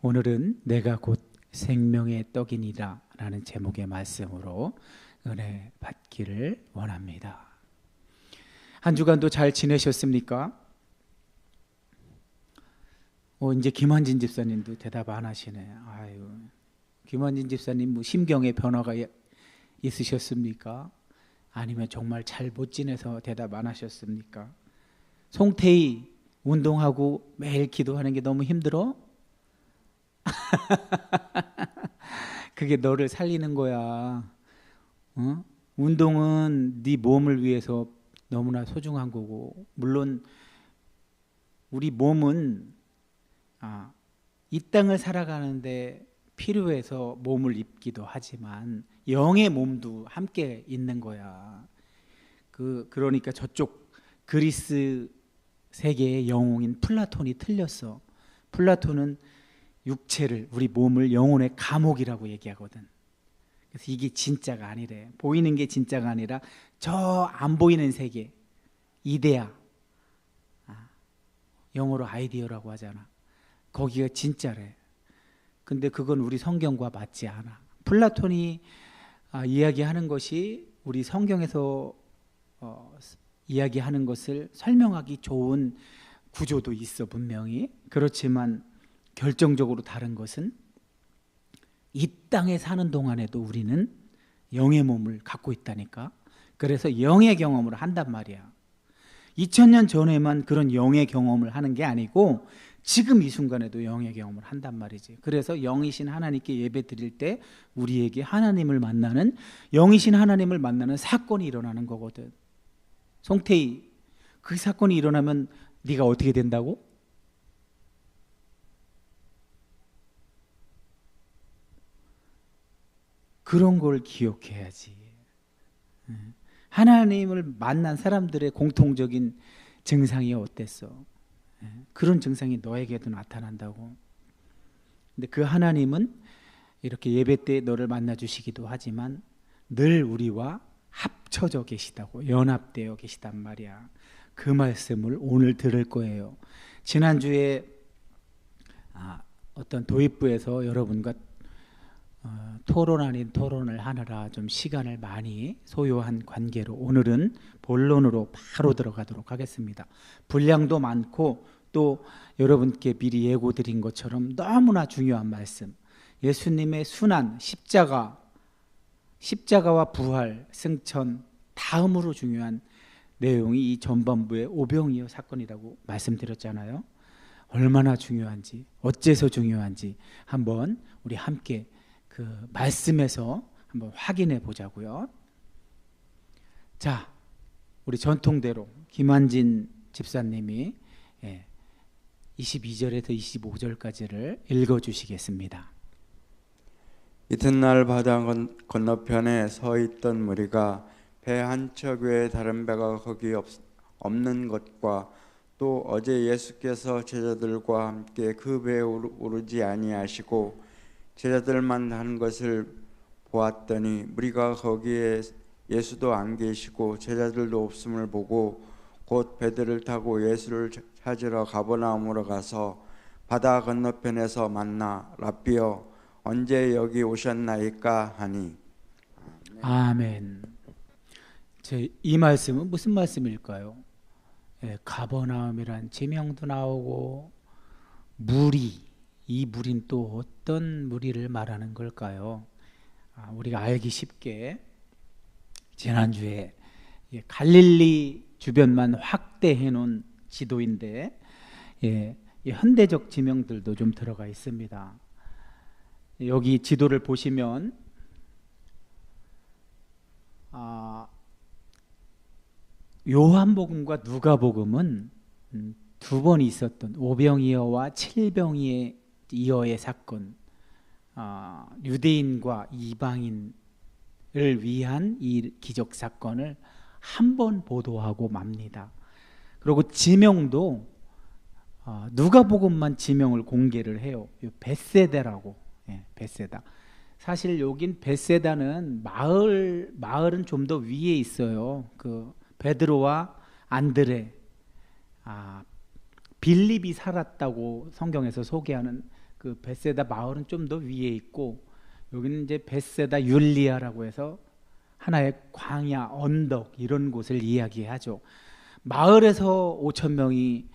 오늘은 내가 곧 생명의 떡이니라 라는 제목의 말씀으로 은혜 받기를 원합니다. 한 주간도 잘 지내셨습니까? 이제 김한진 집사님도 대답 안 하시네. 아유, 김한진 집사님 뭐 심경의 변화가 있으셨습니까? 아니면 정말 잘 못 지내서 대답 안 하셨습니까? 송태희 운동하고 매일 기도하는 게 너무 힘들어? 그게 너를 살리는 거야. 운동은 네 몸을 위해서 너무나 소중한 거고, 물론 우리 몸은 이 땅을 살아가는데 필요해서 몸을 입기도 하지만 영의 몸도 함께 있는 거야. 그러니까 저쪽 그리스 세계의 영웅인 플라톤이 틀렸어. 플라톤은 육체를, 우리 몸을 영혼의 감옥이라고 얘기하거든. 그래서 이게 진짜가 아니래. 보이는 게 진짜가 아니라 저 안 보이는 세계, 이데아, 영어로 아이디어라고 하잖아. 거기가 진짜래. 근데 그건 우리 성경과 맞지 않아. 플라톤이 이야기하는 것이 우리 성경에서 이야기하는 것을 설명하기 좋은 구조도 있어, 분명히. 그렇지만 결정적으로 다른 것은 이 땅에 사는 동안에도 우리는 영의 몸을 갖고 있다니까. 그래서 영의 경험을 한단 말이야. 2000년 전에만 그런 영의 경험을 하는 게 아니고 지금 이 순간에도 영의 경험을 한단 말이지. 그래서 영이신 하나님께 예배 드릴 때 우리에게 하나님을 만나는, 영이신 하나님을 만나는 사건이 일어나는 거거든. 송태희, 그 사건이 일어나면 네가 어떻게 된다고? 그런 걸 기억해야지. 하나님을 만난 사람들의 공통적인 증상이 어땠어? 그런 증상이 너에게도 나타난다고. 근데 그 하나님은 이렇게 예배 때 너를 만나 주시기도 하지만 늘 우리와 합쳐져 계시다고, 연합되어 계시단 말이야. 그 말씀을 오늘 들을 거예요. 지난주에 어떤 도입부에서 여러분과 토론 아닌 토론을 하느라 좀 시간을 많이 소요한 관계로 오늘은 본론으로 바로 들어가도록 하겠습니다. 분량도 많고 또 여러분께 미리 예고드린 것처럼 너무나 중요한 말씀, 예수님의 순환, 십자가와 부활, 승천, 다음으로 중요한 내용이 이 전반부의 오병이어 사건이라고 말씀드렸잖아요. 얼마나 중요한지, 어째서 중요한지 한번 우리 함께 그 말씀에서 한번 확인해 보자고요. 자, 우리 전통대로 김한진 집사님이 22절에서 25절까지를 읽어주시겠습니다. 이튿날 바다 건너편에 서 있던 무리가 배 한 척 외에 다른 배가 거기 없는 것과 또 어제 예수께서 제자들과 함께 그 배에 오르지 아니하시고 제자들만 타는 것을 보았더니 무리가 거기에 예수도 안 계시고 제자들도 없음을 보고 곧 배들을 타고 예수를 찾으러 가버나움으로 가서 바다 건너편에서 만나 랍비여 언제 여기 오셨나이까 하니. 아멘. 이 말씀은 무슨 말씀일까요? 가버나움이란 지명도 나오고 무리, 이 무리는 또 어떤 무리를 말하는 걸까요? 우리가 알기 쉽게 지난주에 갈릴리 주변만 확대해 놓은 지도인데 현대적 지명들도 좀 들어가 있습니다. 여기 지도를 보시면 요한복음과 누가복음은 두 번 있었던 오병이어와 칠병이어의 사건, 유대인과 이방인을 위한 이 기적 사건을 한 번 보도하고 맙니다. 그리고 지명도 누가복음만 지명을 공개를 해요. 벳세다라고. 벳세다. 사실 여긴 벳세다는 마을은 좀 더 위에 있어요. 그 베드로와 안드레, 빌립이 살았다고 성경에서 소개하는 그 벳세다 마을은 좀 더 위에 있고 여기는 이제 벳세다 율리아라고 해서 하나의 광야 언덕 이런 곳을 이야기하죠. 마을에서 5천 명이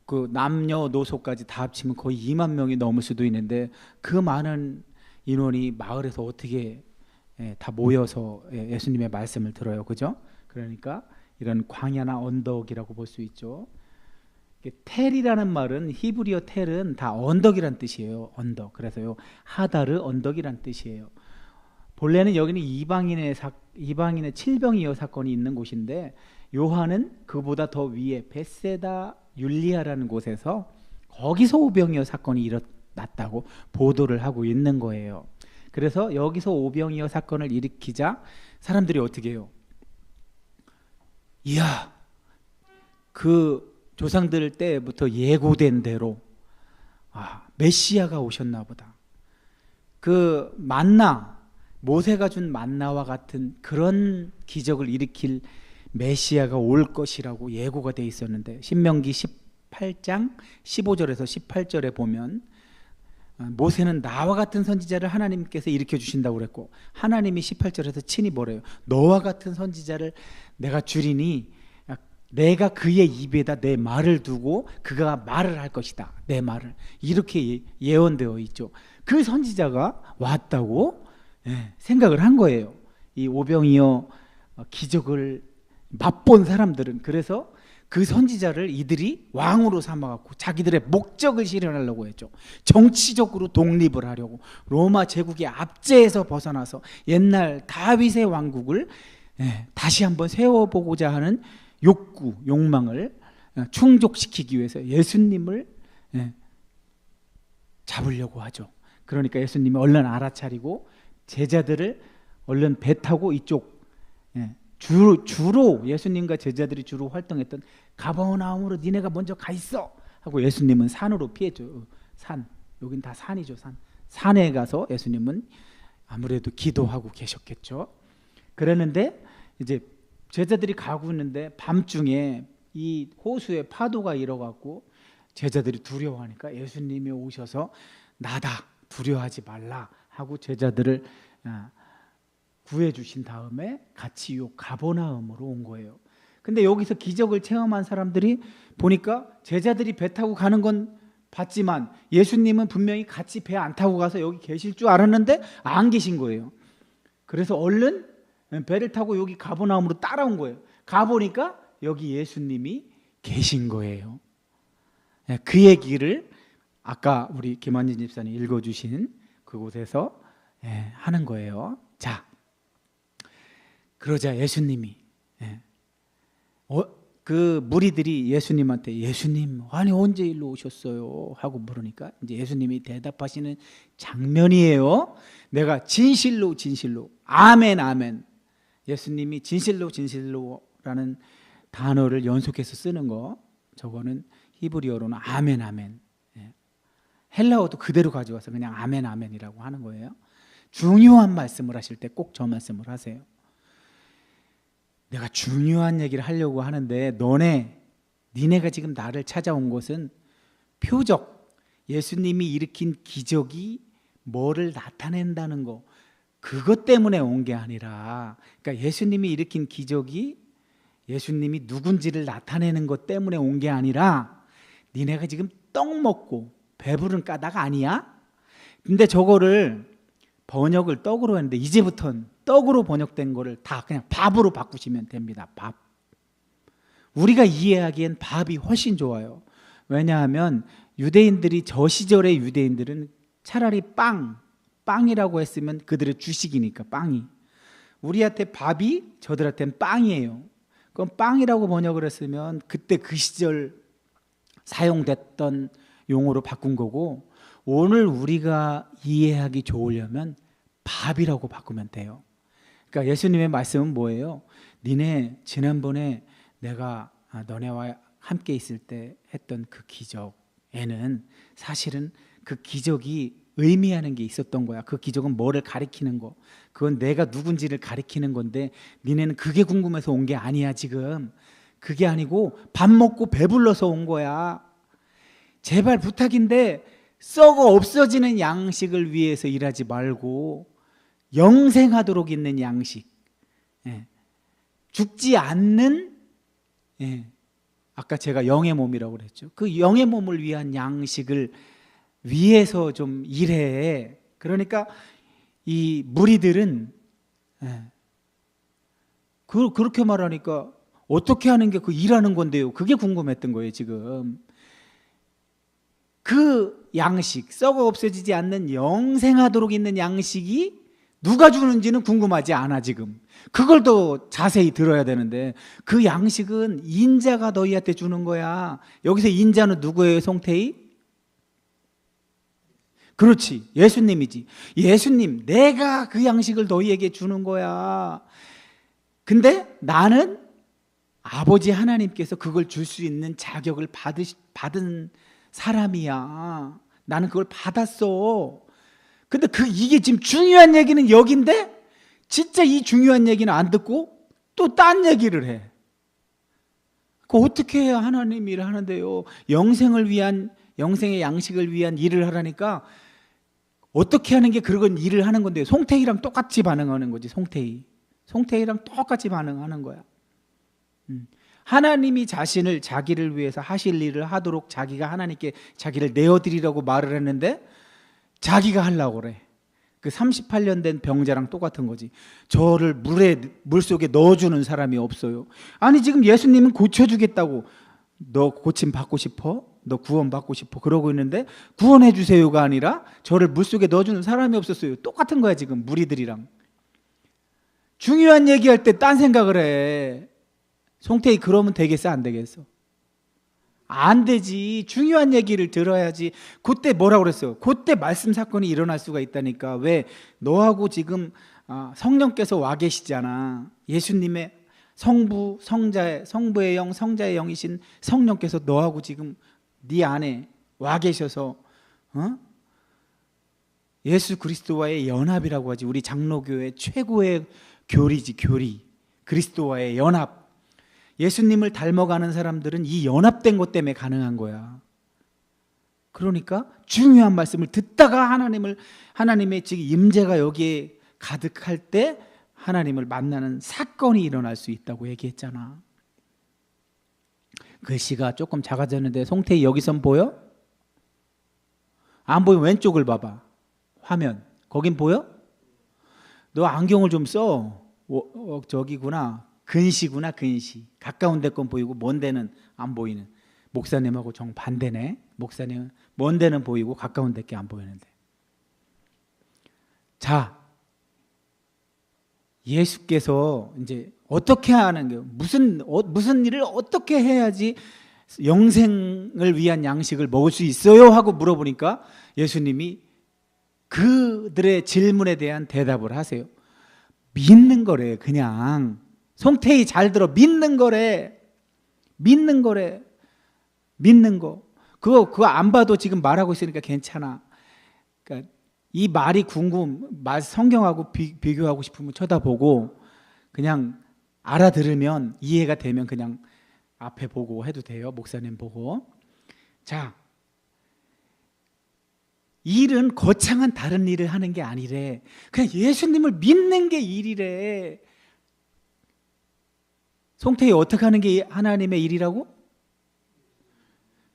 그 남녀노소까지 다 합치면 거의 2만 명이 넘을 수도 있는데 그 많은 인원이 마을에서 어떻게 다 모여서 예수님의 말씀을 들어요, 그죠? 그러니까 이런 광야나 언덕이라고 볼 수 있죠. 텔이라는 말은 히브리어 텔은 다 언덕이란 뜻이에요. 언덕. 그래서요 하다르 언덕이란 뜻이에요. 본래는 여기는 이방인의 칠병이어 사건이 있는 곳인데 요한은 그보다 더 위에 벳세다 율리아라는 곳에서 거기서 오병이어 사건이 일어났다고 보도를 하고 있는 거예요. 그래서 여기서 오병이어 사건을 일으키자 사람들이 어떻게 해요? 이야, 그 조상들 때부터 예고된 대로 메시아가 오셨나 보다. 그 만나, 모세가 준 만나와 같은 그런 기적을 일으킬 메시아가 올 것이라고 예고가 돼 있었는데 신명기 18장 15절에서 18절에 보면 모세는 나와 같은 선지자를 하나님께서 일으켜 주신다고 그랬고 하나님이 18절에서 친히 뭐래요? 너와 같은 선지자를 내가 주리니 내가 그의 입에다 내 말을 두고 그가 말을 할 것이다. 내 말을. 이렇게 예언되어 있죠. 그 선지자가 왔다고 생각을 한 거예요. 이 오병이어 기적을 맛본 사람들은. 그래서 그 선지자를 이들이 왕으로 삼아갖고 자기들의 목적을 실현하려고 했죠. 정치적으로 독립을 하려고 로마 제국의 압제에서 벗어나서 옛날 다윗의 왕국을 다시 한번 세워보고자 하는 욕구, 욕망을 충족시키기 위해서 예수님을 잡으려고 하죠. 그러니까 예수님이 얼른 알아차리고 제자들을 얼른 배 타고 이쪽 주로 예수님과 제자들이 주로 활동했던 가버나움으로 니네가 먼저 가 있어 하고 예수님은 산으로 피했죠. 산, 여긴 다 산이죠. 산에 가서 예수님은 아무래도 기도하고 계셨겠죠. 그랬는데 이제 제자들이 가고 있는데 밤중에 이 호수에 파도가 일어갖고 제자들이 두려워하니까 예수님이 오셔서 나다 두려워하지 말라 하고 제자들을 구해 주신 다음에 같이 요 가버나움으로 온 거예요. 근데 여기서 기적을 체험한 사람들이 보니까 제자들이 배 타고 가는 건 봤지만 예수님은 분명히 같이 배 안 타고 가서 여기 계실 줄 알았는데 안 계신 거예요. 그래서 얼른 배를 타고 여기 가버나움으로 따라온 거예요. 가보니까 여기 예수님이 계신 거예요. 그 얘기를 아까 우리 김한진 집사님 읽어주신 그곳에서 하는 거예요. 자, 그러자 예수님이 그 무리들이 예수님한테 예수님 아니 언제 일로 오셨어요? 하고 물으니까 이제 예수님이 대답하시는 장면이에요. 내가 진실로 아멘 아멘. 예수님이 진실로라는 단어를 연속해서 쓰는 거 저거는 히브리어로는 아멘 아멘. 헬라어도 그대로 가져와서 그냥 아멘 아멘이라고 하는 거예요. 중요한 말씀을 하실 때 꼭 저 말씀을 하세요. 내가 중요한 얘기를 하려고 하는데 니네가 지금 나를 찾아온 것은 표적, 예수님이 일으킨 기적이 뭐를 나타낸다는 거 그것 때문에 온 게 아니라 그러니까 예수님이 일으킨 기적이 예수님이 누군지를 나타내는 것 때문에 온 게 아니라 니네가 지금 떡 먹고 배부른 까닭 아니야? 근데 저거를 번역을 떡으로 했는데 이제부터는 떡으로 번역된 거를 다 그냥 밥으로 바꾸시면 됩니다. 밥. 우리가 이해하기엔 밥이 훨씬 좋아요. 왜냐하면 유대인들이 저 시절의 유대인들은 차라리 빵이라고 했으면 그들의 주식이니까 빵이. 우리한테 밥이 저들한테는 빵이에요. 그럼 빵이라고 번역을 했으면 그때 그 시절 사용됐던 용어로 바꾼 거고 오늘 우리가 이해하기 좋으려면 밥이라고 바꾸면 돼요. 그러니까 예수님의 말씀은 뭐예요? 니네 지난번에 내가 너네와 함께 있을 때 했던 그 기적에는 사실은 그 기적이 의미하는 게 있었던 거야. 그 기적은 뭐를 가리키는 거. 그건 내가 누군지를 가리키는 건데 니네는 그게 궁금해서 온 게 아니야 지금. 그게 아니고 밥 먹고 배불러서 온 거야. 제발 부탁인데 썩어 없어지는 양식을 위해서 일하지 말고 영생하도록 있는 양식, 죽지 않는, 아까 제가 영의 몸이라고 그랬죠. 그 영의 몸을 위한 양식을 위해서 좀 일해. 그러니까 이 무리들은 그렇게 말하니까 어떻게 하는 게 그 일하는 건데요? 그게 궁금했던 거예요, 지금. 그 양식, 썩어 없어지지 않는 영생하도록 있는 양식이 누가 주는지는 궁금하지 않아, 지금. 그걸 더 자세히 들어야 되는데, 그 양식은 인자가 너희한테 주는 거야. 여기서 인자는 누구예요, 송태희? 그렇지, 예수님이지. 예수님, 내가 그 양식을 너희에게 주는 거야. 근데 나는 아버지 하나님께서 그걸 줄 수 있는 자격을 받은 사람이야. 나는 그걸 받았어. 근데 이게 지금 중요한 얘기는 여긴데, 진짜 이 중요한 얘기는 안 듣고 또 딴 얘기를 해. 그 어떻게 해야 하나님 일을 하는데요? 영생의 양식을 위한 일을 하라니까 어떻게 하는 게 그런 일을 하는 건데요? 송태희랑 똑같이 반응하는 거지. 송태희랑 똑같이 반응하는 거야. 하나님이 자기를 위해서 하실 일을 하도록 자기가 하나님께 자기를 내어드리라고 말을 했는데 자기가 하려고 그래. 그 38년 된 병자랑 똑같은 거지. 저를 물속에 넣어주는 사람이 없어요. 아니, 지금 예수님은 고쳐주겠다고. 너 고침 받고 싶어? 너 구원 받고 싶어? 그러고 있는데 구원해 주세요가 아니라 저를 물속에 넣어주는 사람이 없었어요. 똑같은 거야, 지금 무리들이랑. 중요한 얘기할 때 딴 생각을 해. 송태희, 그러면 되겠어, 안 되겠어? 안 되지. 중요한 얘기를 들어야지. 그때 뭐라고 그랬어요? 그때 말씀 사건이 일어날 수가 있다니까. 왜? 너하고 지금 성령께서 와 계시잖아. 예수님의 성부의 영, 성자의 영이신 성령께서 너하고 지금 네 안에 와 계셔서 예수 그리스도와의 연합이라고 하지. 우리 장로교회 최고의 교리지, 교리. 그리스도와의 연합. 예수님을 닮아가는 사람들은 이 연합된 것 때문에 가능한 거야. 그러니까 중요한 말씀을 듣다가 하나님의 지금 임재가 여기에 가득할 때 하나님을 만나는 사건이 일어날 수 있다고 얘기했잖아. 글씨가 조금 작아졌는데 송태희 여기선 보여? 안 보이면 왼쪽을 봐봐. 화면. 거긴 보여? 너 안경을 좀 써. 저기구나. 근시구나, 근시. 가까운 데 건 보이고 먼 데는 안 보이는. 목사님하고 정반대네. 목사님은 먼 데는 보이고 가까운 데께 안 보이는데. 자, 예수께서 이제 어떻게 하는 게 무슨 일을 어떻게 해야지 영생을 위한 양식을 먹을 수 있어요? 하고 물어보니까 예수님이 그들의 질문에 대한 대답을 하세요. 믿는 거래, 그냥. 송태희 잘 들어. 믿는 거래. 믿는 거래. 믿는 거. 그거 안 봐도 지금 말하고 있으니까 괜찮아. 그러니까 이 말이 성경하고 비교하고 싶으면 쳐다보고 그냥 알아들으면 이해가 되면 그냥 앞에 보고 해도 돼요. 목사님 보고. 자, 일은 거창한 다른 일을 하는 게 아니래. 그냥 예수님을 믿는 게 일이래. 송태희 어떻게 하는 게 하나님의 일이라고?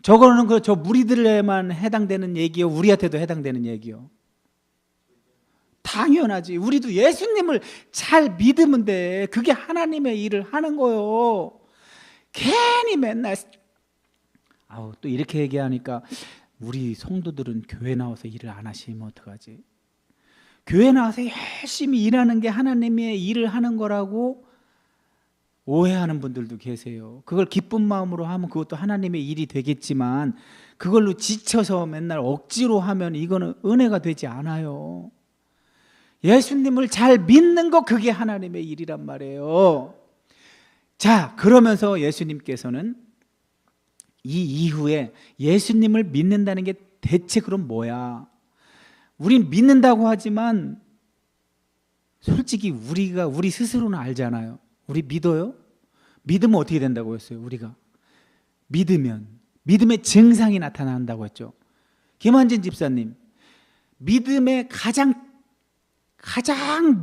저거는 저 무리들에만 해당되는 얘기요? 우리한테도 해당되는 얘기요? 당연하지. 우리도 예수님을 잘 믿으면 돼. 그게 하나님의 일을 하는 거요. 괜히 맨날 또 이렇게 얘기하니까 우리 성도들은 교회 나와서 일을 안 하시면 어떡하지? 교회 나와서 열심히 일하는 게 하나님의 일을 하는 거라고 오해하는 분들도 계세요. 그걸 기쁜 마음으로 하면 그것도 하나님의 일이 되겠지만 그걸로 지쳐서 맨날 억지로 하면 이거는 은혜가 되지 않아요. 예수님을 잘 믿는 거, 그게 하나님의 일이란 말이에요. 자, 그러면서 예수님께서는 이 이후에 예수님을 믿는다는 게 대체 그럼 뭐야? 우린 믿는다고 하지만 솔직히 우리 스스로는 알잖아요. 우리 믿어요? 믿으면 어떻게 된다고 했어요? 우리가 믿으면 믿음의 증상이 나타난다고 했죠. 김한진 집사님, 믿음의 가장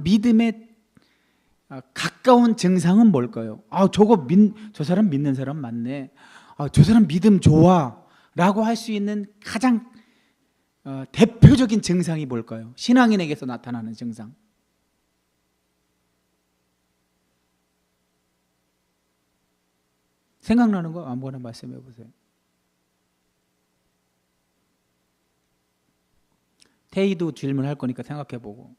믿음에 가까운 증상은 뭘까요? 저 사람 믿는 사람 맞네. 저 사람 믿음 좋아. 라고 할 수 있는 가장 대표적인 증상이 뭘까요? 신앙인에게서 나타나는 증상. 생각나는 거 아무거나 말씀해 보세요. 태희도 질문할 거니까 생각해 보고.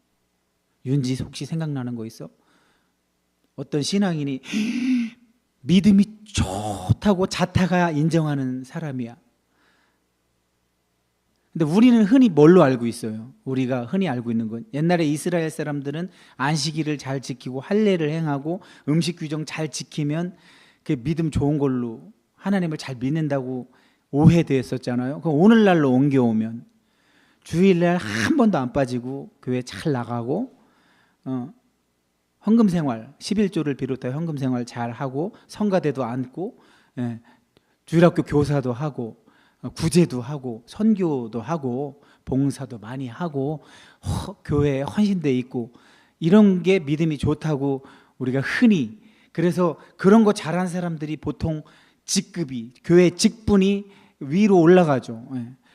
윤지 혹시 생각나는 거 있어? 어떤 신앙인이 믿음이 좋다고 자타가 인정하는 사람이야. 근데 우리는 흔히 뭘로 알고 있어요? 우리가 흔히 알고 있는 건 옛날에 이스라엘 사람들은 안식일을 잘 지키고 할례를 행하고 음식 규정 잘 지키면 그 믿음 좋은 걸로 하나님을 잘 믿는다고 오해되었었잖아요. 그럼 오늘날로 옮겨오면 주일날 한 번도 안 빠지고 교회 잘 나가고 헌금생활 11조를 비롯해 헌금생활 잘 하고 성가대도 앉고 주일학교 교사도 하고 구제도 하고 선교도 하고 봉사도 많이 하고 교회에 헌신돼 있고 이런 게 믿음이 좋다고 우리가 흔히 그래서 그런 거 잘한 사람들이 보통 직급이 교회 직분이 위로 올라가죠.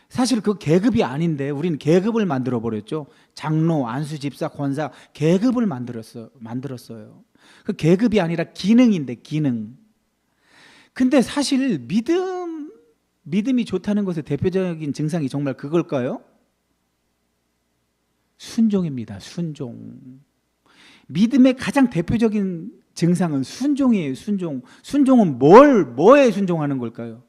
사실 그 계급이 아닌데 우리는 계급을 만들어 버렸죠. 장로, 안수, 집사, 권사 계급을 만들었어요. 그 계급이 아니라 기능인데 기능. 근데 사실 믿음이 좋다는 것의 대표적인 증상이 정말 그걸까요? 순종입니다. 순종. 믿음의 가장 대표적인 증상은 순종이에요. 순종. 순종은 뭐에 순종하는 걸까요?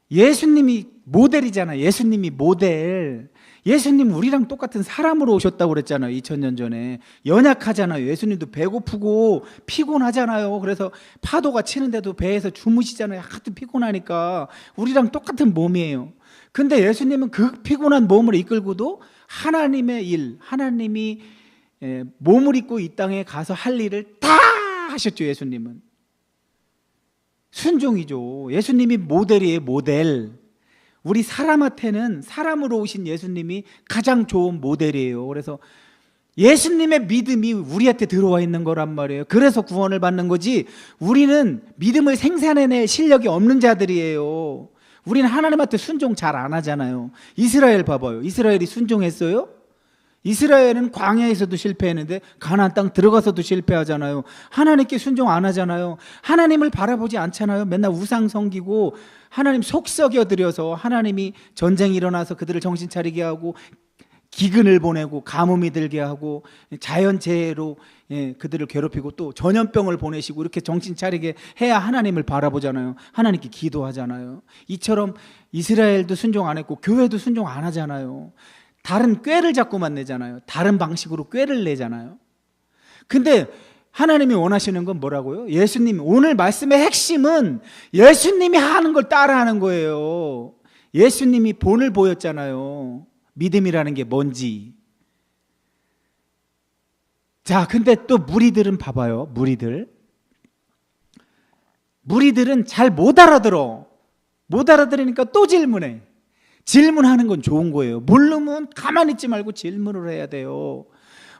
예수님이 모델이잖아요. 예수님이 모델. 예수님 우리랑 똑같은 사람으로 오셨다고 그랬잖아요. 2000년 전에. 연약하잖아요. 예수님도 배고프고 피곤하잖아요. 그래서 파도가 치는데도 배에서 주무시잖아요. 하도 피곤하니까. 우리랑 똑같은 몸이에요. 근데 예수님은 그 피곤한 몸을 이끌고도 하나님의 일, 하나님이 몸을 입고 이 땅에 가서 할 일을 다 하셨죠. 예수님은. 순종이죠. 예수님이 모델이에요. 모델. 우리 사람한테는 사람으로 오신 예수님이 가장 좋은 모델이에요. 그래서 예수님의 믿음이 우리한테 들어와 있는 거란 말이에요. 그래서 구원을 받는 거지 우리는 믿음을 생산해낼 실력이 없는 자들이에요. 우리는 하나님한테 순종 잘 안 하잖아요. 이스라엘 봐봐요. 이스라엘이 순종했어요? 이스라엘은 광야에서도 실패했는데 가나안 땅 들어가서도 실패하잖아요. 하나님께 순종 안 하잖아요. 하나님을 바라보지 않잖아요. 맨날 우상 섬기고 하나님 속 썩여들여서 하나님이 전쟁이 일어나서 그들을 정신 차리게 하고 기근을 보내고 가뭄이 들게 하고 자연재해로 그들을 괴롭히고 또 전염병을 보내시고 이렇게 정신 차리게 해야 하나님을 바라보잖아요. 하나님께 기도하잖아요. 이처럼 이스라엘도 순종 안 했고 교회도 순종 안 하잖아요. 다른 꾀를 자꾸만 내잖아요. 다른 방식으로 꾀를 내잖아요. 근데 하나님이 원하시는 건 뭐라고요? 예수님, 오늘 말씀의 핵심은 예수님이 하는 걸 따라하는 거예요. 예수님이 본을 보였잖아요. 믿음이라는 게 뭔지. 자, 근데 또 무리들은 봐봐요. 무리들은 잘 못 알아들어. 못 알아들으니까 또 질문해. 질문하는 건 좋은 거예요. 모르면 가만히 있지 말고 질문을 해야 돼요.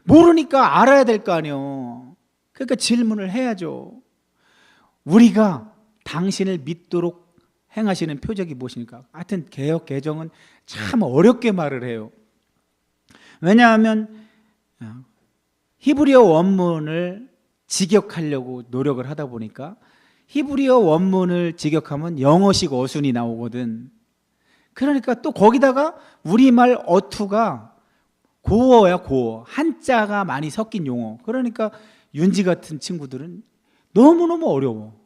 모르니까 알아야 될 거 아니에요. 그러니까 질문을 해야죠. 우리가 당신을 믿도록 행하시는 표적이 무엇입니까? 하여튼 개역 개정은 참 어렵게 말을 해요. 왜냐하면 히브리어 원문을 직역하려고 노력을 하다 보니까 히브리어 원문을 직역하면 영어식 어순이 나오거든. 그러니까 또 거기다가 우리말 어투가 고어야 고어. 한자가 많이 섞인 용어. 그러니까 윤지 같은 친구들은 너무너무 어려워.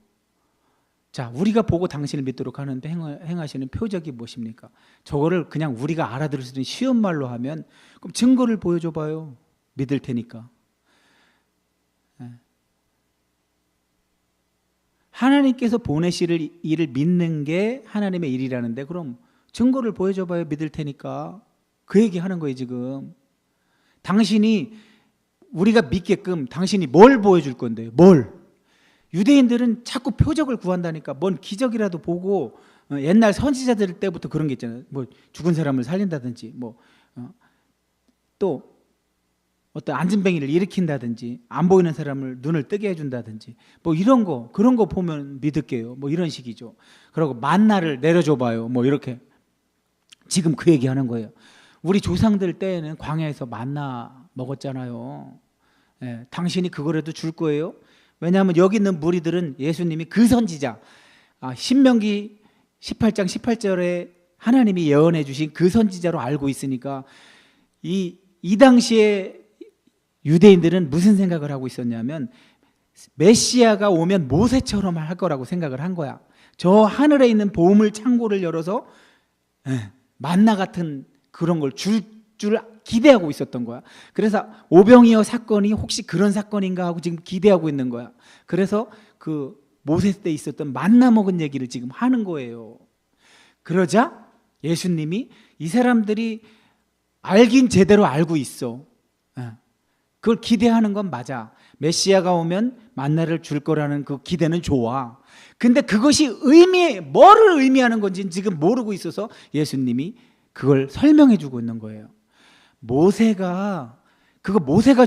자, 우리가 보고 당신을 믿도록 하는데 행하시는 표적이 무엇입니까? 저거를 그냥 우리가 알아들을 수 있는 쉬운 말로 하면 그럼 증거를 보여줘 봐요. 믿을 테니까. 하나님께서 보내실 일을 믿는 게 하나님의 일이라는데 그럼 증거를 보여줘 봐요. 믿을 테니까. 그 얘기 하는 거예요 지금. 당신이 우리가 믿게끔 당신이 뭘 보여줄 건데요? 뭘? 유대인들은 자꾸 표적을 구한다니까. 뭔 기적이라도 보고 옛날 선지자들 때부터 그런 게 있잖아요. 뭐 죽은 사람을 살린다든지, 또 어떤 안진뱅이를 일으킨다든지, 안 보이는 사람을 눈을 뜨게 해준다든지, 그런 거 보면 믿을게요. 이런 식이죠. 그리고 만나를 내려줘 봐요. 이렇게. 지금 그 얘기하는 거예요. 우리 조상들 때에는 광야에서 만나 먹었잖아요. 예, 당신이 그거라도 줄 거예요? 왜냐하면 여기 있는 무리들은 예수님이 그 선지자, 신명기 18장 18절에 하나님이 예언해 주신 그 선지자로 알고 있으니까 이 당시에 유대인들은 무슨 생각을 하고 있었냐면 메시아가 오면 모세처럼 할 거라고 생각을 한 거야. 저 하늘에 있는 보물 창고를 열어서 만나 같은 그런 걸 줄 기대하고 있었던 거야. 그래서 오병이어 사건이 혹시 그런 사건인가 하고 지금 기대하고 있는 거야. 그래서 그 모세 때 있었던 만나 먹은 얘기를 지금 하는 거예요. 그러자 예수님이 이 사람들이 알긴 제대로 알고 있어. 그걸 기대하는 건 맞아. 메시아가 오면 만나를 줄 거라는 그 기대는 좋아. 근데 그것이 뭐를 의미하는 건지 지금 모르고 있어서 예수님이 그걸 설명해 주고 있는 거예요. 모세가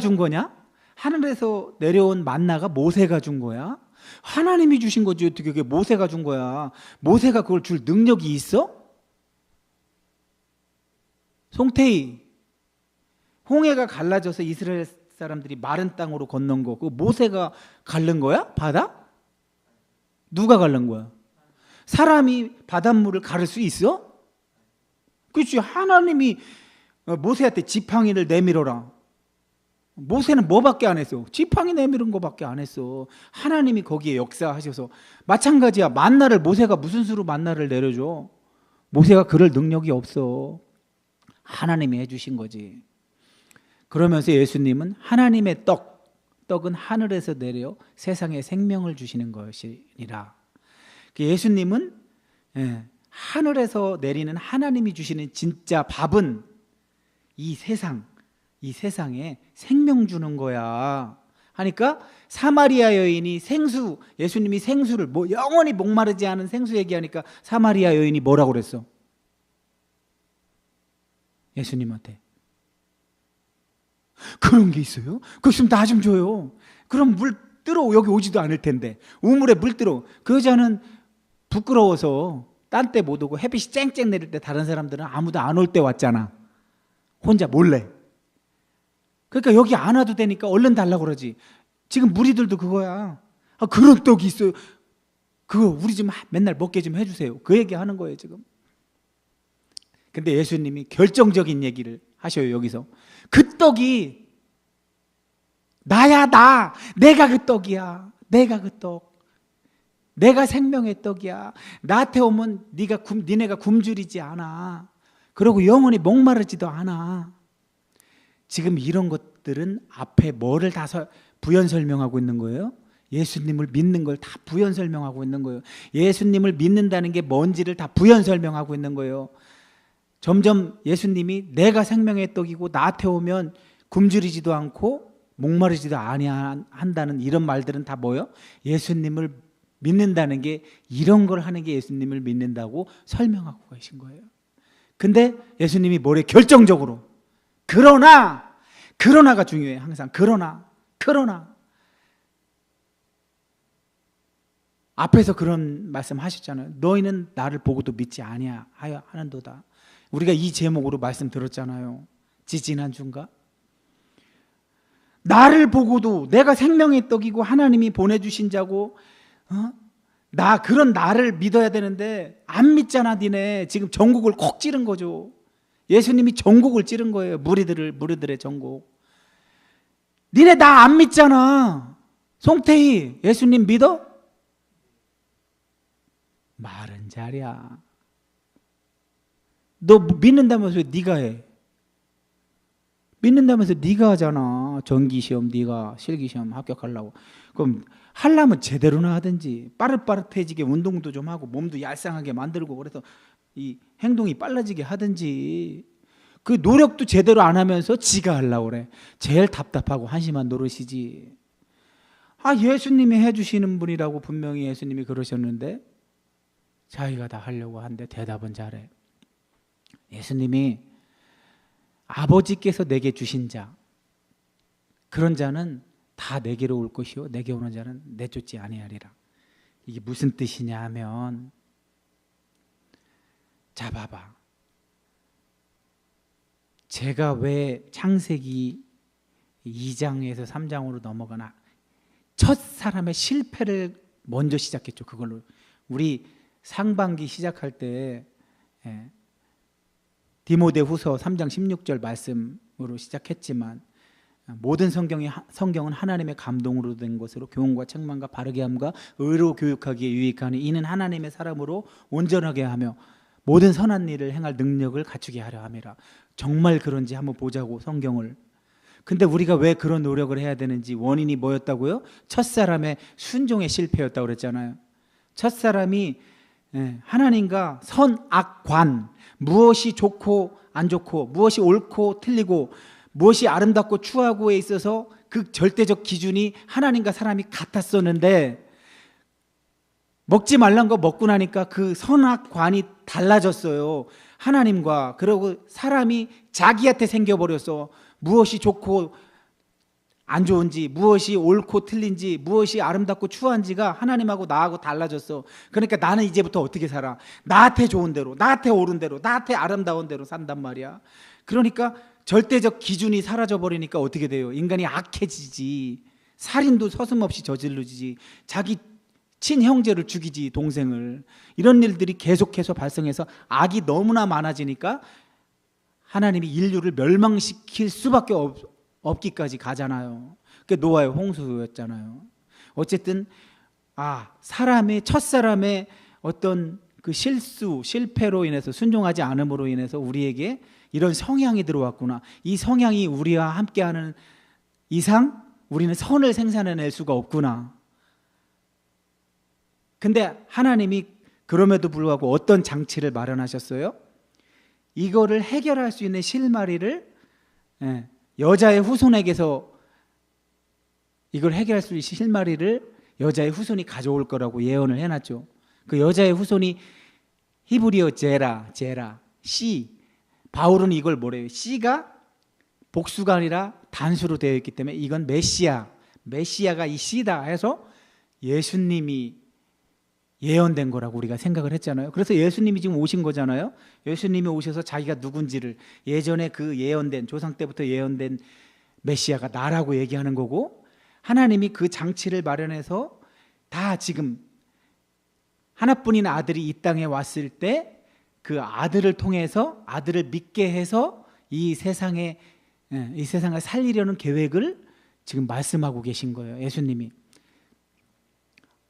준 거냐? 하늘에서 내려온 만나가 모세가 준 거야? 하나님이 주신 거지 어떻게 그게 모세가 준 거야? 모세가 그걸 줄 능력이 있어? 송태희, 홍해가 갈라져서 이스라엘 사람들이 마른 땅으로 건넌 거, 그거 모세가 갈른 거야? 바다? 누가 갈른 거야? 사람이 바닷물을 가를 수 있어? 그렇지. 하나님이 모세한테 지팡이를 내밀어라. 모세는 뭐밖에 안 했어? 지팡이 내밀은 거밖에 안 했어. 하나님이 거기에 역사하셔서. 마찬가지야. 모세가 무슨 수로 만나를 내려줘? 모세가 그럴 능력이 없어. 하나님이 해주신 거지. 그러면서 예수님은 하나님의 떡은 하늘에서 내려 세상에 생명을 주시는 것이니라. 예수님은 하늘에서 내리는 하나님이 주시는 진짜 밥은 이 세상에 생명 주는 거야 하니까 사마리아 여인이 예수님이 생수를 영원히 목마르지 않은 생수 얘기하니까 사마리아 여인이 뭐라고 그랬어? 예수님한테 그런 게 있어요? 그거 좀 나 좀 줘요. 그럼 물 뜨러 여기 오지도 않을 텐데. 우물에 물 뜨러. 그 여자는 부끄러워서 딴 때 못 오고 햇빛이 쨍쨍 내릴 때 다른 사람들은 아무도 안 올 때 왔잖아. 혼자 몰래. 그러니까 여기 안 와도 되니까 얼른 달라고 그러지. 지금 무리들도 그거야. 그런 떡이 있어요. 그거 우리 좀 맨날 먹게 좀 해주세요. 그 얘기 하는 거예요 지금. 근데 예수님이 결정적인 얘기를 하셔요 여기서. 그 떡이 나야 나. 내가 그 떡이야. 내가 그 떡. 내가 생명의 떡이야. 나한테 오면 니네가 굶주리지 않아. 그리고 영원히 목마르지도 않아. 지금 이런 것들은 앞에 뭐를 다 부연 설명하고 있는 거예요? 예수님을 믿는 걸 다 부연 설명하고 있는 거예요. 예수님을 믿는다는 게 뭔지를 다 부연 설명하고 있는 거예요. 점점 예수님이 내가 생명의 떡이고 나한테 오면 굶주리지도 않고 목마르지도 아니한다는 이런 말들은 다 뭐예요? 예수님을 믿는다는 게 이런 걸 하는 게 예수님을 믿는다고 설명하고 계신 거예요. 근데 예수님이 뭐래? 결정적으로 그러나가 중요해. 항상 그러나 앞에서 그런 말씀 하셨잖아요. 너희는 나를 보고도 믿지 아니하여 하는도다. 우리가 이 제목으로 말씀 들었잖아요. 지지난주인가? 나를 보고도 내가 생명의 떡이고 하나님이 보내주신 자고 그런 나를 믿어야 되는데 안 믿잖아. 니네 지금 전국을 콕 찌른 거죠. 예수님이 전국을 찌른 거예요. 무리들의 전국. 니네 나 안 믿잖아. 송태희 예수님 믿어? 말은 잘이야. 너 믿는다면서 왜 네가 해? 믿는다면서 네가 하잖아. 전기시험 네가 실기시험 합격하려고. 그럼 하려면 제대로나 하든지 빠릇빠릇해지게 운동도 좀 하고 몸도 얄쌍하게 만들고 그래서 이 행동이 빨라지게 하든지. 그 노력도 제대로 안 하면서 지가 하려고 그래. 제일 답답하고 한심한 노릇이지. 예수님이 해주시는 분이라고 분명히 예수님이 그러셨는데 자기가 다 하려고 하는데 대답은 잘해. 예수님이 아버지께서 내게 주신 자, 그런 자는 다 내게로 올 것이요 내게 오는 자는 내쫓지 아니하리라. 이게 무슨 뜻이냐 하면, 자 봐봐, 제가 왜 창세기 2장에서 3장으로 넘어가나, 첫 사람의 실패를 먼저 시작했죠. 그걸로 우리 상반기 시작할 때 디모데후서 3장 16절 말씀으로 시작했지만, 모든 성경은 하나님의 감동으로 된 것으로 교훈과 책망과 바르게 함과 의로 교육하기에 유익하니 이는 하나님의 사람으로 온전하게 하며 모든 선한 일을 행할 능력을 갖추게 하려 함이라. 정말 그런지 한번 보자고, 성경을. 근데 우리가 왜 그런 노력을 해야 되는지, 원인이 뭐였다고요? 첫사람의 순종의 실패였다고 그랬잖아요. 첫사람이 하나님과 선악관, 무엇이 좋고 안 좋고, 무엇이 옳고 틀리고, 무엇이 아름답고 추하고에 있어서 그 절대적 기준이 하나님과 사람이 같았었는데, 먹지 말란 거 먹고 나니까 그 선악관이 달라졌어요. 하나님과. 그리고 사람이 자기한테 생겨버렸어. 무엇이 좋고 안 좋은지, 무엇이 옳고 틀린지, 무엇이 아름답고 추한지가 하나님하고 나하고 달라졌어. 그러니까 나는 이제부터 어떻게 살아? 나한테 좋은 대로, 나한테 옳은 대로, 나한테 아름다운 대로 산단 말이야. 그러니까 절대적 기준이 사라져버리니까 어떻게 돼요? 인간이 악해지지. 살인도 서슴없이 저질러지지. 자기 친형제를 죽이지, 동생을. 이런 일들이 계속해서 발생해서 악이 너무나 많아지니까 하나님이 인류를 멸망시킬 수밖에 없기까지 가잖아요. 그게 노아의 홍수였잖아요. 어쨌든 사람의, 첫사람의 어떤 그 실패로 인해서, 순종하지 않음으로 인해서 우리에게 이런 성향이 들어왔구나. 이 성향이 우리와 함께하는 이상 우리는 선을 생산해낼 수가 없구나. 근데 하나님이 그럼에도 불구하고 어떤 장치를 마련하셨어요? 이거를 해결할 수 있는 실마리를 여자의 후손에게서, 이걸 해결할 수 있는 실마리를 여자의 후손이 가져올 거라고 예언을 해놨죠. 그 여자의 후손이 히브리어 제라, 씨. 바울은 이걸 뭐래요? 씨가 복수가 아니라 단수로 되어 있기 때문에 이건 메시아가 이 씨다 해서 예수님이 예언된 거라고 우리가 생각을 했잖아요. 그래서 예수님이 지금 오신 거잖아요. 예수님이 오셔서 자기가 누군지를, 예전에 그 예언된, 조상 때부터 예언된 메시아가 나라고 얘기하는 거고, 하나님이 그 장치를 마련해서 다 지금 하나뿐인 아들이 이 땅에 왔을 때 그 아들을 통해서, 아들을 믿게 해서 이 세상을 살리려는 계획을 지금 말씀하고 계신 거예요. 예수님이.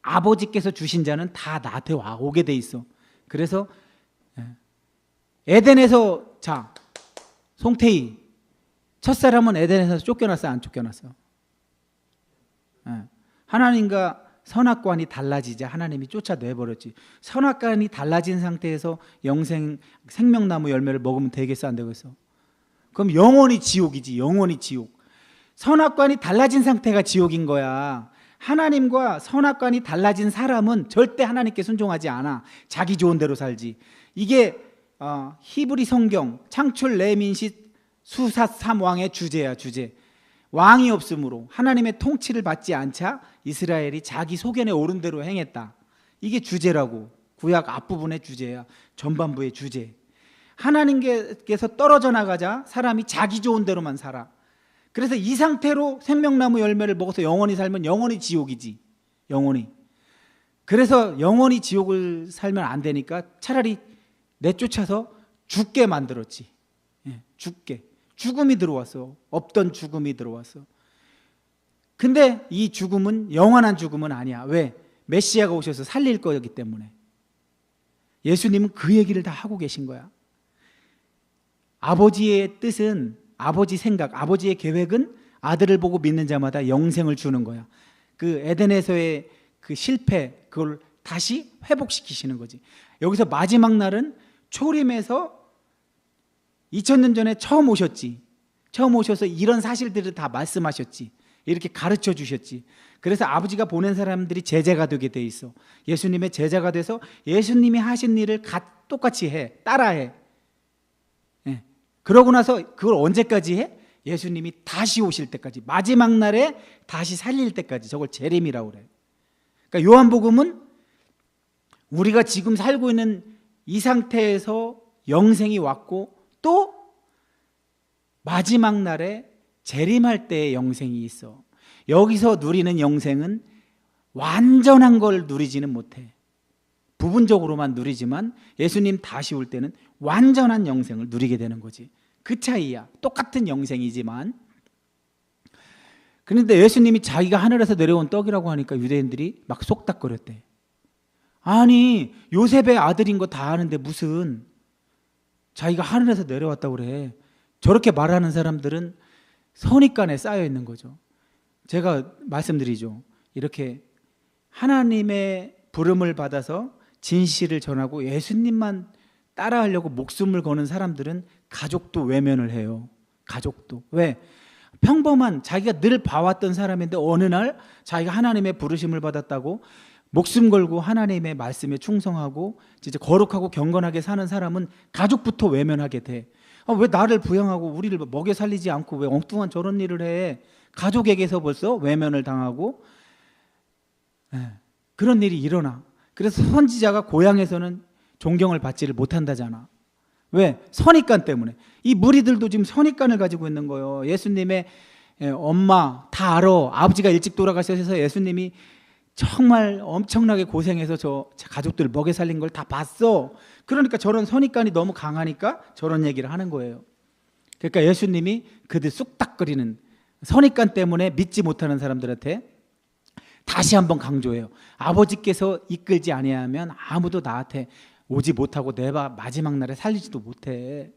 아버지께서 주신 자는 다 나한테 오게 돼 있어. 그래서 에덴에서, 자, 송태희, 첫사람은 에덴에서 쫓겨났어, 안 쫓겨났어? 하나님과 선악관이 달라지자 하나님이 쫓아내버렸지. 선악관이 달라진 상태에서 생명나무 열매를 먹으면 되겠어, 안 되겠어? 그럼 영원히 지옥이지, 영원히 지옥. 선악관이 달라진 상태가 지옥인 거야. 하나님과 선악관이 달라진 사람은 절대 하나님께 순종하지 않아. 자기 좋은 대로 살지. 이게 히브리 성경 창출 레민시 수사삼 왕의 주제야, 주제. 왕이 없으므로 하나님의 통치를 받지 않자 이스라엘이 자기 소견에 오른 대로 행했다. 이게 주제라고. 구약 앞부분의 주제야. 전반부의 주제. 하나님께서 떨어져 나가자 사람이 자기 좋은 대로만 살아. 그래서 이 상태로 생명나무 열매를 먹어서 영원히 살면 영원히 지옥이지. 영원히. 그래서 영원히 지옥을 살면 안 되니까 차라리 내쫓아서 죽게 만들었지. 죽게. 죽음이 들어왔어. 없던 죽음이 들어왔어. 근데 이 죽음은 영원한 죽음은 아니야. 왜? 메시아가 오셔서 살릴 거기 때문에. 예수님은 그 얘기를 다 하고 계신 거야. 아버지의 뜻은, 아버지 생각, 아버지의 계획은 아들을 보고 믿는 자마다 영생을 주는 거야. 그 에덴에서의 그 실패, 그걸 다시 회복시키시는 거지. 여기서 마지막 날은 초림에서 2000년 전에 처음 오셨지. 처음 오셔서 이런 사실들을 다 말씀하셨지. 이렇게 가르쳐 주셨지. 그래서 아버지가 보낸 사람들이 제자가 되게 돼 있어. 예수님의 제자가 돼서 예수님이 하신 일을 똑같이 해. 따라해. 예. 그러고 나서 그걸 언제까지 해? 예수님이 다시 오실 때까지, 마지막 날에 다시 살릴 때까지. 저걸 재림이라고 그래. 그러니까 요한복음은 우리가 지금 살고 있는 이 상태에서 영생이 왔고 또 마지막 날에 재림할 때의 영생이 있어. 여기서 누리는 영생은 완전한 걸 누리지는 못해. 부분적으로만 누리지만 예수님 다시 올 때는 완전한 영생을 누리게 되는 거지. 그 차이야. 똑같은 영생이지만. 그런데 예수님이 자기가 하늘에서 내려온 떡이라고 하니까 유대인들이 막 속닥거렸대. 아니, 요셉의 아들인 거 다 아는데 무슨 자기가 하늘에서 내려왔다고 그래. 저렇게 말하는 사람들은 선입관에 쌓여 있는 거죠. 제가 말씀드리죠. 이렇게 하나님의 부름을 받아서 진실을 전하고 예수님만 따라하려고 목숨을 거는 사람들은 가족도 외면을 해요. 가족도. 왜? 평범한 자기가 늘 봐왔던 사람인데 어느 날 자기가 하나님의 부르심을 받았다고 목숨 걸고 하나님의 말씀에 충성하고 진짜 거룩하고 경건하게 사는 사람은 가족부터 외면하게 돼. 왜 나를 부양하고 우리를 먹여 살리지 않고 왜 엉뚱한 저런 일을 해? 가족에게서 벌써 외면을 당하고 그런 일이 일어나. 그래서 선지자가 고향에서는 존경을 받지를 못한다잖아. 왜? 선입관 때문에. 이 무리들도 지금 선입관을 가지고 있는 거예요. 예수님의 엄마 다 알아. 아버지가 일찍 돌아가셔서 예수님이 정말 엄청나게 고생해서 저 가족들 먹여 살린 걸 다 봤어. 그러니까 저런 선입관이 너무 강하니까 저런 얘기를 하는 거예요. 그러니까 예수님이 그들 쑥닥거리는 선입관 때문에 믿지 못하는 사람들한테 다시 한번 강조해요. 아버지께서 이끌지 아니하면 아무도 나한테 오지 못하고 내 마지막 날에 살리지도 못해.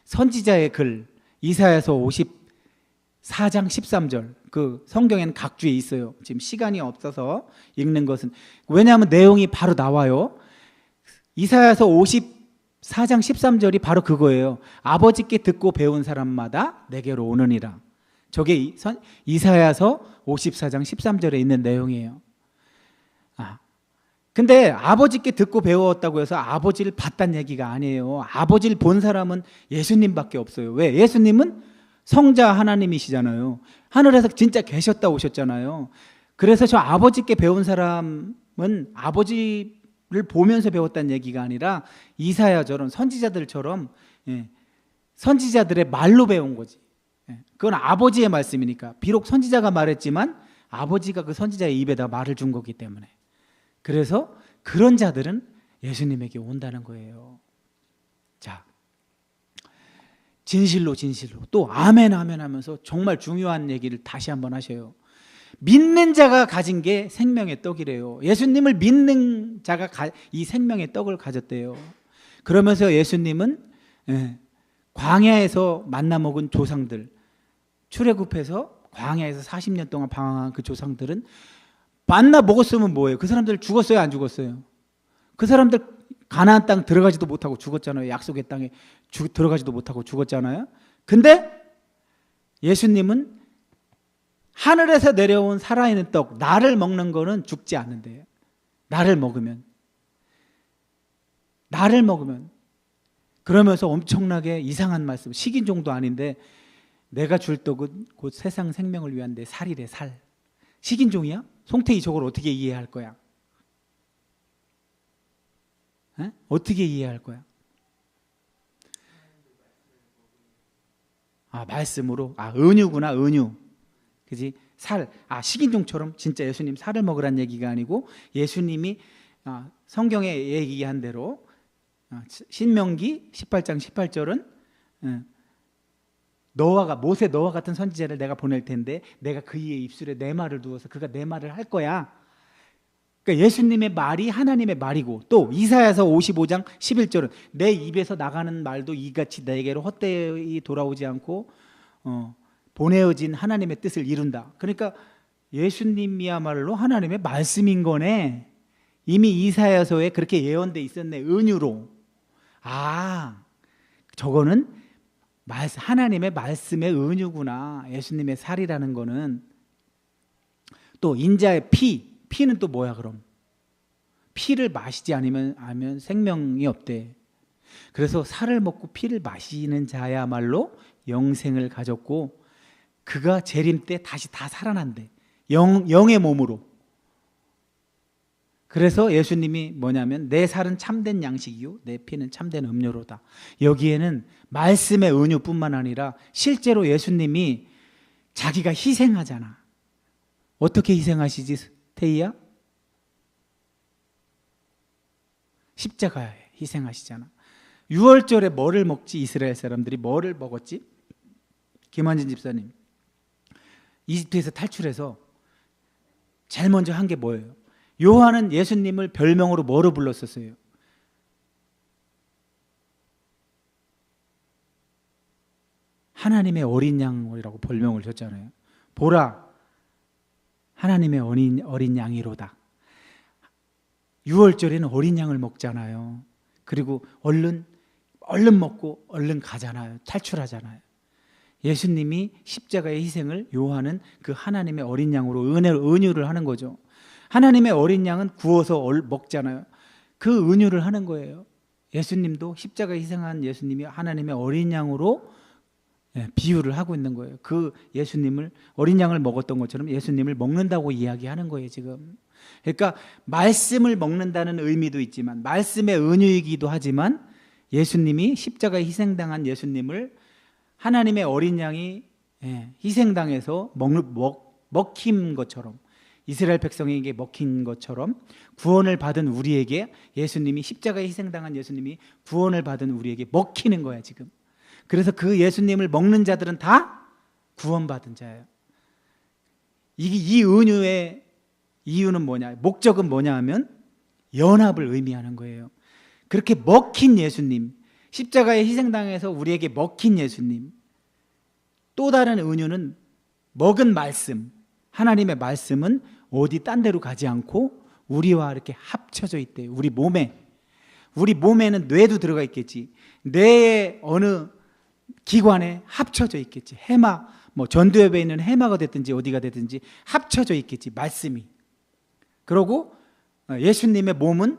선지자의 글 이사야서 54장 13절 그 성경에는 각주에 있어요. 지금 시간이 없어서 읽는 것은 왜냐하면 내용이 바로 나와요. 이사야서 54장 13절이 바로 그거예요. 아버지께 듣고 배운 사람마다 내게로 오느니라. 저게 이사야서 54장 13절에 있는 내용이에요. 근데 아버지께 듣고 배웠다고 해서 아버지를 봤다는 얘기가 아니에요. 아버지를 본 사람은 예수님밖에 없어요. 왜? 예수님은 성자 하나님이시잖아요. 하늘에서 진짜 계셨다 오셨잖아요. 그래서 저 아버지께 배운 사람은 아버지를 보면서 배웠다는 얘기가 아니라 이사야처럼 선지자들처럼 선지자들의 말로 배운 거지. 그건 아버지의 말씀이니까. 비록 선지자가 말했지만 아버지가 그 선지자의 입에다 말을 준 거기 때문에. 그래서 그런 자들은 예수님에게 온다는 거예요. 자, 진실로 또 아멘 하면서 정말 중요한 얘기를 다시 한번 하셔요. 믿는 자가 가진 게 생명의 떡이래요. 예수님을 믿는 자가 이 생명의 떡을 가졌대요. 그러면서 예수님은 광야에서 만나 먹은 조상들, 출애굽해서 광야에서 40년 동안 방황한 그 조상들은 만나 먹었으면 뭐예요? 그 사람들 죽었어요, 안 죽었어요? 그 사람들 가나안 땅 들어가지도 못하고 죽었잖아요. 약속의 땅에 들어가지도 못하고 죽었잖아요. 근데 예수님은 하늘에서 내려온 살아있는 떡, 나를 먹는 거는 죽지 않는데요. 나를 먹으면 그러면서 엄청나게 이상한 말씀, 식인종도 아닌데 내가 줄 떡은 곧 세상 생명을 위한 내 살이래. 살. 식인종이야? 송태희 저걸 어떻게 이해할 거야? 어떻게 이해할 거야? 말씀으로. 은유구나, 은유. 그지? 살. 식인종처럼 진짜 예수님 살을 먹으란 얘기가 아니고 예수님이 성경에 얘기한 대로 신명기 18장 18절은 모세 너와 같은 선지자를 내가 보낼 텐데 내가 그의 입술에 내 말을 두어서 그가 내 말을 할 거야. 그러니까 예수님의 말이 하나님의 말이고 또 이사야서 55장 11절은 내 입에서 나가는 말도 이같이 내게로 헛되이 돌아오지 않고 보내어진 하나님의 뜻을 이룬다. 그러니까 예수님이야말로 하나님의 말씀인 거네. 이미 이사야서에 그렇게 예언돼 있었네. 은유로. 저거는 하나님의 말씀의 은유구나. 예수님의 살이라는 거는. 또 인자의 피는 또 뭐야 그럼? 피를 마시지 않으면 생명이 없대. 그래서 살을 먹고 피를 마시는 자야말로 영생을 가졌고 그가 재림 때 다시 다 살아난대. 영의 몸으로. 그래서 예수님이 뭐냐면 내 살은 참된 양식이요 내 피는 참된 음료로다. 여기에는 말씀의 은유뿐만 아니라 실제로 예수님이 자기가 희생하잖아. 어떻게 희생하시지 태희야? 십자가에 희생하시잖아. 유월절에 뭐를 먹지? 이스라엘 사람들이 뭐를 먹었지? 김한진 집사님, 이집트에서 탈출해서 제일 먼저 한 게 뭐예요? 요한은 예수님을 별명으로 뭐로 불렀었어요? 하나님의 어린 양이라고 별명을 줬잖아요. 보라, 하나님의 어린 양이로다. 유월절에는 어린 양을 먹잖아요. 그리고 얼른 먹고 얼른 가잖아요. 탈출하잖아요. 예수님이 십자가의 희생을 요한은 그 하나님의 어린 양으로 은유를 하는 거죠. 하나님의 어린 양은 구워서 먹잖아요. 그 은유를 하는 거예요. 예수님도 십자가에 희생한 예수님이 하나님의 어린 양으로 비유를 하고 있는 거예요. 그 예수님을 어린 양을 먹었던 것처럼 예수님을 먹는다고 이야기하는 거예요 지금. 그러니까 말씀을 먹는다는 의미도 있지만 말씀의 은유이기도 하지만 예수님이 십자가에 희생당한 예수님을 하나님의 어린 양이 희생당해서 먹힌 것처럼 이스라엘 백성에게 먹힌 것처럼 구원을 받은 우리에게 예수님이 십자가에 희생당한 예수님이 구원을 받은 우리에게 먹히는 거야 지금. 그래서 그 예수님을 먹는 자들은 다 구원받은 자예요. 이 은유의 이유는 뭐냐? 목적은 뭐냐 하면 연합을 의미하는 거예요. 그렇게 먹힌 예수님, 십자가에 희생당해서 우리에게 먹힌 예수님. 또 다른 은유는 먹은 말씀, 하나님의 말씀은 어디 딴 데로 가지 않고 우리와 이렇게 합쳐져 있대요. 우리 몸에는 뇌도 들어가 있겠지. 뇌의 어느 기관에 합쳐져 있겠지. 해마, 전두엽에 있는 해마가 됐든지 어디가 됐든지 합쳐져 있겠지. 말씀이. 그리고 예수님의 몸은,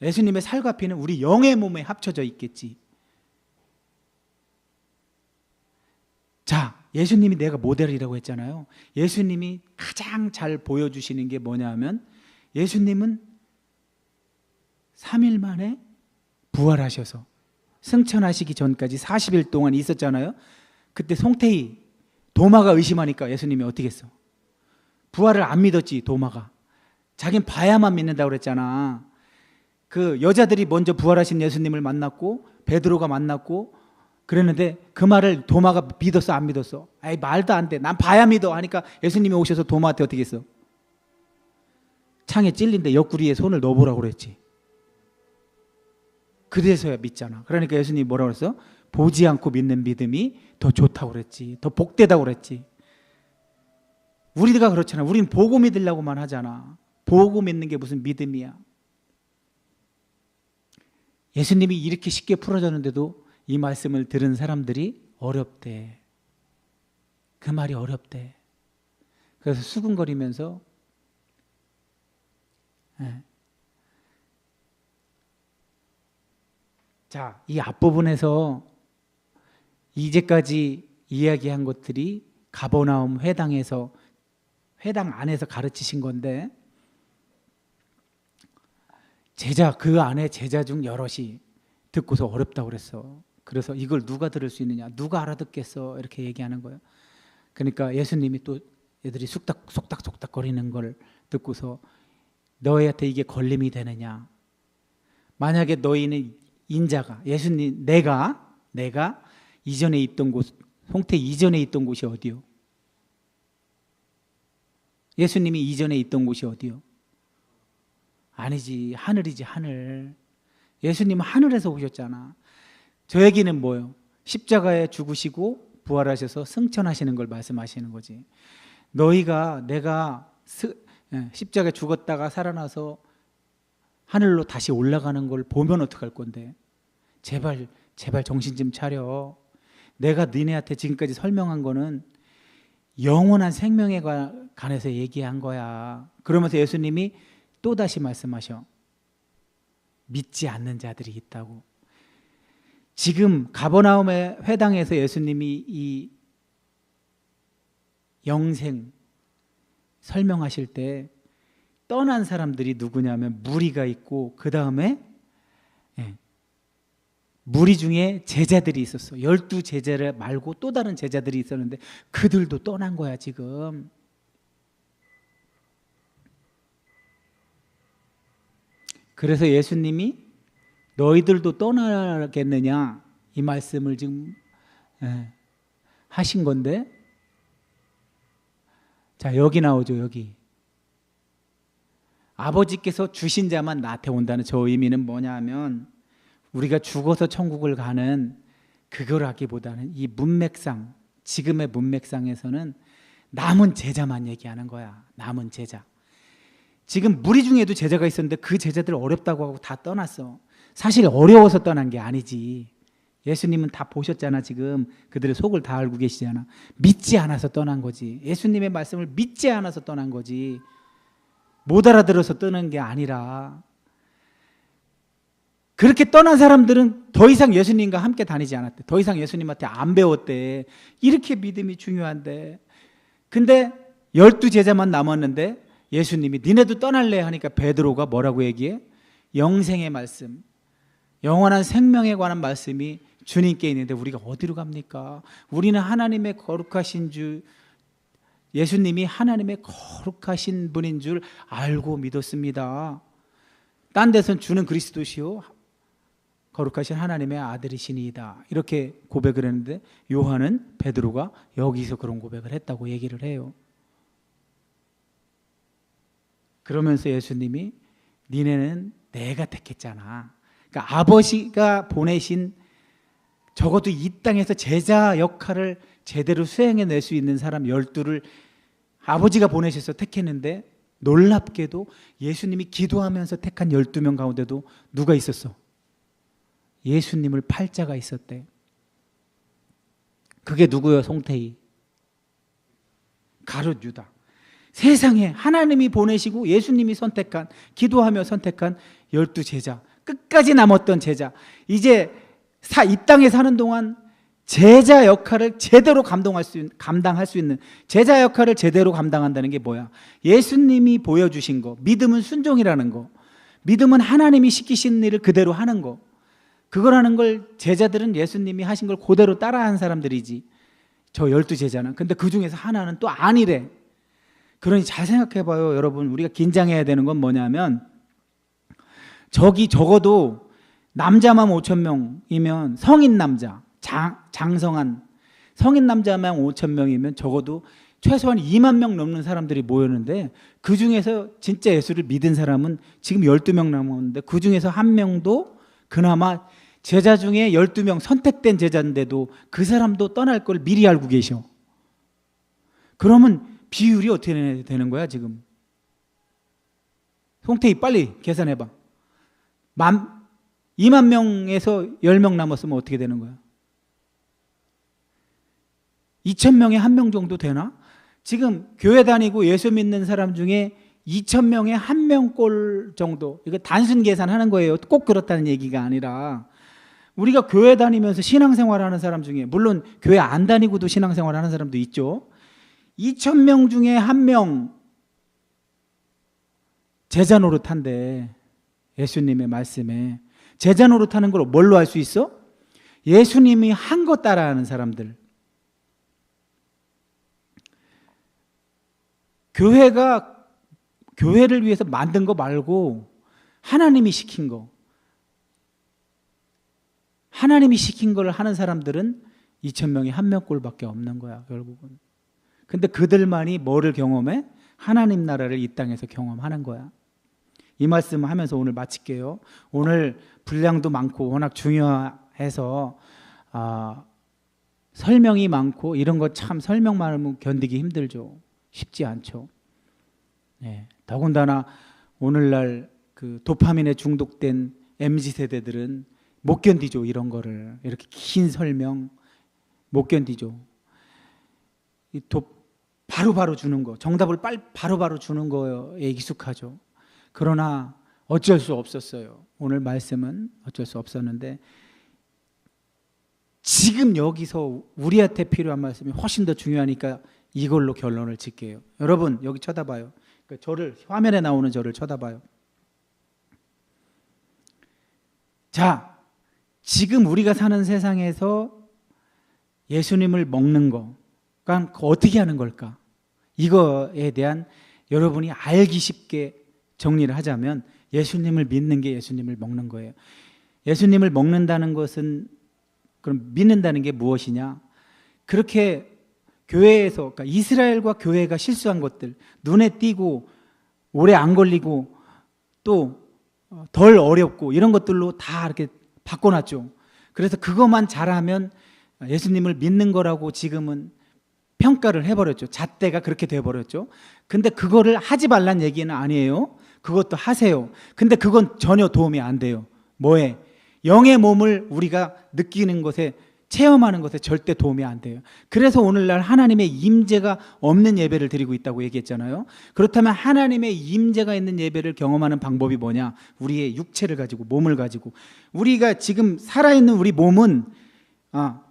예수님의 살과 피는 우리 영의 몸에 합쳐져 있겠지. 자, 예수님이 내가 모델이라고 했잖아요. 예수님이 가장 잘 보여주시는 게 뭐냐 하면 예수님은 3일 만에 부활하셔서 승천하시기 전까지 40일 동안 있었잖아요. 그때 송태희, 도마가 의심하니까 예수님이 어떻게 했어? 부활을 안 믿었지, 도마가. 자긴 봐야만 믿는다고 그랬잖아. 그 여자들이 먼저 부활하신 예수님을 만났고 베드로가 만났고 그랬는데 그 말을 도마가 믿었어 안 믿었어? 아이 말도 안 돼. 난 봐야 믿어 하니까 예수님이 오셔서 도마한테 어떻게 했어? 창에 찔린데 옆구리에 손을 넣어보라고 그랬지. 그래서야 믿잖아. 그러니까 예수님이 뭐라고 그랬어? 보지 않고 믿는 믿음이 더 좋다고 그랬지. 더 복되다고 그랬지. 우리가 그렇잖아. 우리는 보고 믿으려고만 하잖아. 보고 믿는 게 무슨 믿음이야. 예수님이 이렇게 쉽게 풀어줬는데도 이 말씀을 들은 사람들이 어렵대. 그 말이 어렵대. 그래서 수근거리면서 자, 이 앞부분에서 이제까지 이야기한 것들이 가버나움 회당에서 회당 안에서 가르치신 건데 그 안에 제자 중 여럿이 듣고서 어렵다고 그랬어. 그래서 이걸 누가 들을 수 있느냐? 누가 알아듣겠어? 이렇게 얘기하는 거예요. 그러니까 예수님이 또 애들이 속닥속닥 거리는 걸 듣고서 너희한테 이게 걸림이 되느냐? 만약에 너희는 인자가 예수님 내가 이전에 있던 곳 송태 이전에 있던 곳이 어디요? 예수님이 이전에 있던 곳이 어디요? 아니지, 하늘이지, 하늘. 예수님은 하늘에서 오셨잖아. 저 얘기는 뭐예요? 십자가에 죽으시고 부활하셔서 승천하시는 걸 말씀하시는 거지. 너희가 내가 십자가에 죽었다가 살아나서 하늘로 다시 올라가는 걸 보면 어떡할 건데? 제발 정신 좀 차려. 내가 너네한테 지금까지 설명한 거는 영원한 생명에 관해서 얘기한 거야. 그러면서 예수님이 또다시 말씀하셔. 믿지 않는 자들이 있다고. 지금 가버나움의 회당에서 예수님이 이 영생 설명하실 때 떠난 사람들이 누구냐면 무리가 있고 그 다음에 무리 중에 제자들이 있었어. 12 제자를 말고 또 다른 제자들이 있었는데 그들도 떠난 거야 지금. 그래서 예수님이 너희들도 떠나겠느냐 이 말씀을 지금 하신 건데, 자 여기 나오죠. 여기 아버지께서 주신 자만 나한테 온다는 저 의미는 뭐냐 하면 우리가 죽어서 천국을 가는 그걸 하기보다는 이 문맥상, 지금의 문맥상에서는 남은 제자만 얘기하는 거야. 남은 제자. 지금 무리 중에도 제자가 있었는데 그 제자들 어렵다고 하고 다 떠났어. 사실 어려워서 떠난 게 아니지. 예수님은 다 보셨잖아. 지금 그들의 속을 다 알고 계시잖아. 믿지 않아서 떠난 거지. 예수님의 말씀을 믿지 않아서 떠난 거지. 못 알아들어서 떠난 게 아니라, 그렇게 떠난 사람들은 더 이상 예수님과 함께 다니지 않았대. 더 이상 예수님한테 안 배웠대. 이렇게 믿음이 중요한데. 근데 12 제자만 남았는데 예수님이 니네도 떠날래 하니까 베드로가 뭐라고 얘기해? 영생의 말씀, 영원한 생명에 관한 말씀이 주님께 있는데 우리가 어디로 갑니까? 우리는 하나님의 거룩하신 주, 예수님이 하나님의 거룩하신 분인 줄 알고 믿었습니다. 딴 데선 주는 그리스도시요 거룩하신 하나님의 아들이시니이다. 이렇게 고백을 했는데 요한은, 베드로가 여기서 그런 고백을 했다고 얘기를 해요. 그러면서 예수님이 니네는 내가 택했잖아. 그러니까 아버지가 보내신, 적어도 이 땅에서 제자 역할을 제대로 수행해낼 수 있는 사람 12를 아버지가 보내셔서 택했는데, 놀랍게도 예수님이 기도하면서 택한 12명 가운데도 누가 있었어? 예수님을 팔자가 있었대. 그게 누구요? 송태희, 가룟 유다. 세상에 하나님이 보내시고 예수님이 선택한, 기도하며 선택한 12 제자, 끝까지 남았던 제자. 이제 이 땅에 사는 동안 제자 역할을 제대로 감당할 수 있는, 제자 역할을 제대로 감당한다는 게 뭐야? 예수님이 보여주신 거. 믿음은 순종이라는 거. 믿음은 하나님이 시키신 일을 그대로 하는 거. 그거라는 걸 제자들은 예수님이 하신 걸 그대로 따라한 사람들이지. 저 12 제자는. 근데 그 중에서 하나는 또 아니래. 그러니 잘 생각해봐요 여러분. 우리가 긴장해야 되는 건 뭐냐면, 저기 적어도 남자만 5,000명이면 성인 남자, 장성한 성인 남자만 5,000명이면 적어도 최소한 2만 명 넘는 사람들이 모였는데, 그 중에서 진짜 예수를 믿은 사람은 지금 12명 남았는데 그 중에서 한 명도, 그나마 제자 중에 12명 선택된 제자인데도 그 사람도 떠날 걸 미리 알고 계셔. 그러면 비율이 어떻게 되는 거야 지금? 송태희 빨리 계산해봐. 2만 명에서 10명 남았으면 어떻게 되는 거야? 2,000명에 1명 정도 되나? 지금 교회 다니고 예수 믿는 사람 중에 2,000명에 1명꼴 정도. 이거 단순 계산하는 거예요. 꼭 그렇다는 얘기가 아니라, 우리가 교회 다니면서 신앙생활하는 사람 중에, 물론 교회 안 다니고도 신앙생활하는 사람도 있죠. 2,000명 중에 1명 제자 노릇한데, 예수님의 말씀에 제자 노릇하는 걸 뭘로 알 수 있어? 예수님이 한 거 따라하는 사람들. 교회를 위해서 만든 거 말고 하나님이 시킨 거, 하나님이 시킨 걸 하는 사람들은 2,000명이 1명꼴밖에 없는 거야 결국은. 근데 그들만이 뭐를 경험해? 하나님 나라를 이 땅에서 경험하는 거야. 이 말씀을 하면서 오늘 마칠게요. 오늘 분량도 많고 워낙 중요해서 설명이 많고 이런 거 참 설명만 하면 견디기 힘들죠. 쉽지 않죠. 네. 더군다나 오늘날 그 도파민에 중독된 MZ세대들은 못 견디죠. 이런 거를 이렇게 긴 설명 못 견디죠. 바로바로 주는 거, 정답을 바로바로 주는 거에 익숙하죠. 그러나 어쩔 수 없었어요. 오늘 말씀은 어쩔 수 없었는데 지금 여기서 우리한테 필요한 말씀이 훨씬 더 중요하니까 이걸로 결론을 짓게요. 여러분 여기 쳐다봐요. 저를, 화면에 나오는 저를 쳐다봐요. 자, 지금 우리가 사는 세상에서 예수님을 먹는 거, 그러니까 어떻게 하는 걸까? 이거에 대한 여러분이 알기 쉽게 정리를 하자면 예수님을 믿는 게 예수님을 먹는 거예요. 예수님을 먹는다는 것은, 그럼 믿는다는 게 무엇이냐? 그렇게 교회에서, 그러니까 이스라엘과 교회가 실수한 것들, 눈에 띄고 오래 안 걸리고 또 덜 어렵고 이런 것들로 다 이렇게 바꿔놨죠. 그래서 그것만 잘하면 예수님을 믿는 거라고 지금은 평가를 해버렸죠. 잣대가 그렇게 돼버렸죠. 근데 그거를 하지 말란 얘기는 아니에요. 그것도 하세요. 근데 그건 전혀 도움이 안 돼요. 뭐에? 영의 몸을 우리가 느끼는 것에, 체험하는 것에 절대 도움이 안 돼요. 그래서 오늘날 하나님의 임재가 없는 예배를 드리고 있다고 얘기했잖아요. 그렇다면 하나님의 임재가 있는 예배를 경험하는 방법이 뭐냐? 우리의 육체를 가지고, 몸을 가지고. 우리가 지금 살아있는 우리 몸은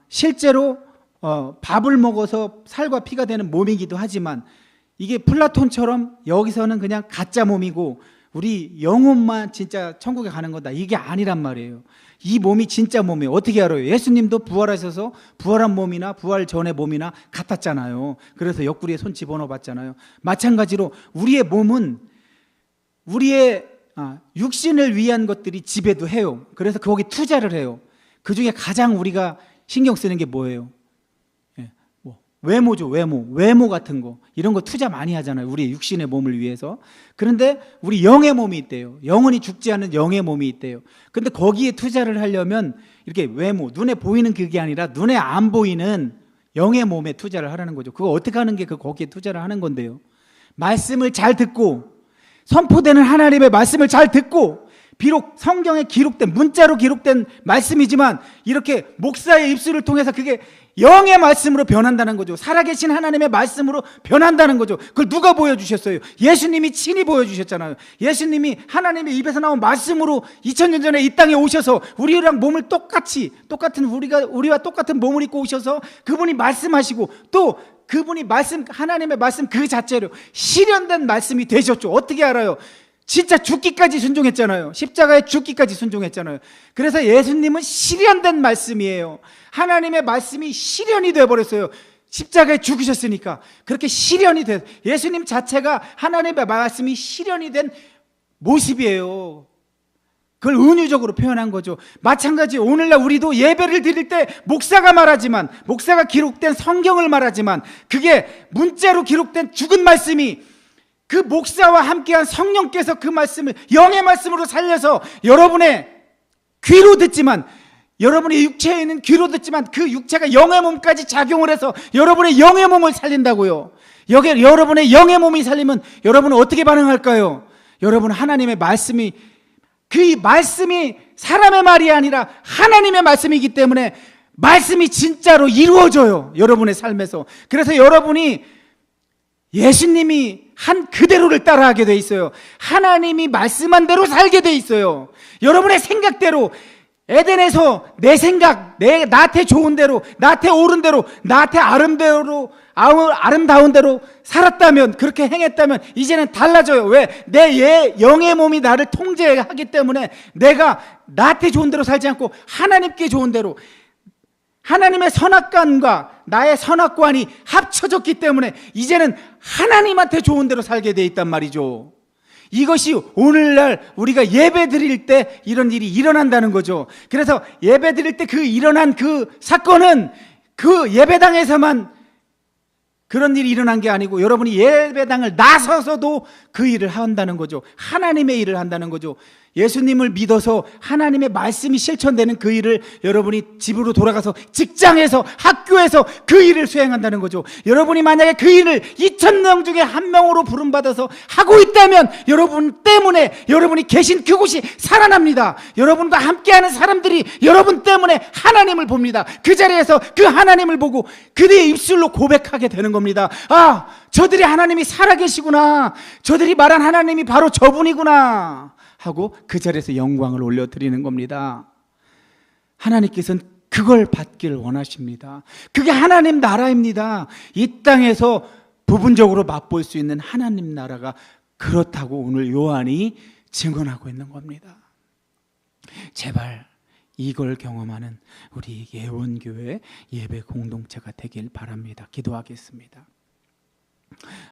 실제로 밥을 먹어서 살과 피가 되는 몸이기도 하지만 이게 플라톤처럼 여기서는 그냥 가짜 몸이고 우리 영혼만 진짜 천국에 가는 거다, 이게 아니란 말이에요. 이 몸이 진짜 몸이에요. 어떻게 알아요? 예수님도 부활하셔서 부활한 몸이나 부활 전의 몸이나 같았잖아요. 그래서 옆구리에 손 집어넣어 봤잖아요. 마찬가지로 우리의 몸은 우리의 육신을 위한 것들이 지배도 해요. 그래서 거기 투자를 해요. 그 중에 가장 우리가 신경 쓰는 게 뭐예요? 외모죠. 외모 같은 거, 이런 거 투자 많이 하잖아요. 우리 육신의 몸을 위해서. 그런데 우리 영의 몸이 있대요. 영원히 죽지 않는 영의 몸이 있대요. 근데 거기에 투자를 하려면 이렇게 외모, 눈에 보이는 그게 아니라 눈에 안 보이는 영의 몸에 투자를 하라는 거죠. 그거 어떻게 하는 게 거기에 투자를 하는 건데요. 말씀을 잘 듣고, 선포되는 하나님의 말씀을 잘 듣고, 비록 성경에 기록된, 문자로 기록된 말씀이지만 이렇게 목사의 입술을 통해서 그게 영의 말씀으로 변한다는 거죠. 살아계신 하나님의 말씀으로 변한다는 거죠. 그걸 누가 보여주셨어요? 예수님이 친히 보여주셨잖아요. 예수님이 하나님의 입에서 나온 말씀으로 2000년 전에 이 땅에 오셔서 우리랑 몸을 우리와 똑같은 몸을 입고 오셔서 그분이 말씀하시고, 또 그분이 하나님의 말씀 그 자체로 실현된 말씀이 되셨죠. 어떻게 알아요? 진짜 죽기까지 순종했잖아요. 십자가에 죽기까지 순종했잖아요. 그래서 예수님은 실현된 말씀이에요. 하나님의 말씀이 실현이 되어버렸어요. 십자가에 죽으셨으니까. 그렇게 실현이 돼, 예수님 자체가 하나님의 말씀이 실현이 된 모습이에요. 그걸 은유적으로 표현한 거죠. 마찬가지 오늘날 우리도 예배를 드릴 때 목사가 말하지만, 목사가 기록된 성경을 말하지만 그게 문자로 기록된 죽은 말씀이 그 목사와 함께한 성령께서 그 말씀을 영의 말씀으로 살려서 여러분의 귀로 듣지만, 여러분의 육체에 있는 귀로 듣지만 그 육체가 영의 몸까지 작용을 해서 여러분의 영의 몸을 살린다고요. 여러분의 영의 몸이 살리면 여러분은 어떻게 반응할까요? 여러분은 하나님의 말씀이, 그 말씀이 사람의 말이 아니라 하나님의 말씀이기 때문에 말씀이 진짜로 이루어져요, 여러분의 삶에서. 그래서 여러분이 예수님이 한 그대로를 따라하게 돼 있어요. 하나님이 말씀한 대로 살게 돼 있어요. 여러분의 생각대로, 에덴에서 내 생각, 나한테 좋은 대로, 나한테 옳은 대로, 나한테 아름다운 대로 살았다면, 그렇게 행했다면 이제는 달라져요. 왜? 내 영의 몸이 나를 통제하기 때문에 내가 나한테 좋은 대로 살지 않고 하나님께 좋은 대로, 하나님의 선악관과 나의 선악관이 합쳐졌기 때문에 이제는 하나님한테 좋은 대로 살게 돼 있단 말이죠. 이것이 오늘날 우리가 예배 드릴 때 이런 일이 일어난다는 거죠. 그래서 예배 드릴 때 그 일어난 그 사건은 그 예배당에서만 그런 일이 일어난 게 아니고 여러분이 예배당을 나서서도 그 일을 한다는 거죠. 하나님의 일을 한다는 거죠. 예수님을 믿어서 하나님의 말씀이 실천되는 그 일을 여러분이 집으로 돌아가서 직장에서 학교에서 그 일을 수행한다는 거죠. 여러분이 만약에 그 일을 2,000명 중에 한 명으로 부름받아서 하고 있다면 여러분 때문에 여러분이 계신 그곳이 살아납니다. 여러분과 함께하는 사람들이 여러분 때문에 하나님을 봅니다. 그 자리에서 그 하나님을 보고 그들의 입술로 고백하게 되는 겁니다. 아, 저들이 하나님이 살아계시구나. 저들이 말한 하나님이 바로 저분이구나 하고 그 자리에서 영광을 올려드리는 겁니다. 하나님께서는 그걸 받기를 원하십니다. 그게 하나님 나라입니다. 이 땅에서 부분적으로 맛볼 수 있는 하나님 나라가 그렇다고 오늘 요한이 증언하고 있는 겁니다. 제발 이걸 경험하는 우리 예원교회 예배 공동체가 되길 바랍니다. 기도하겠습니다.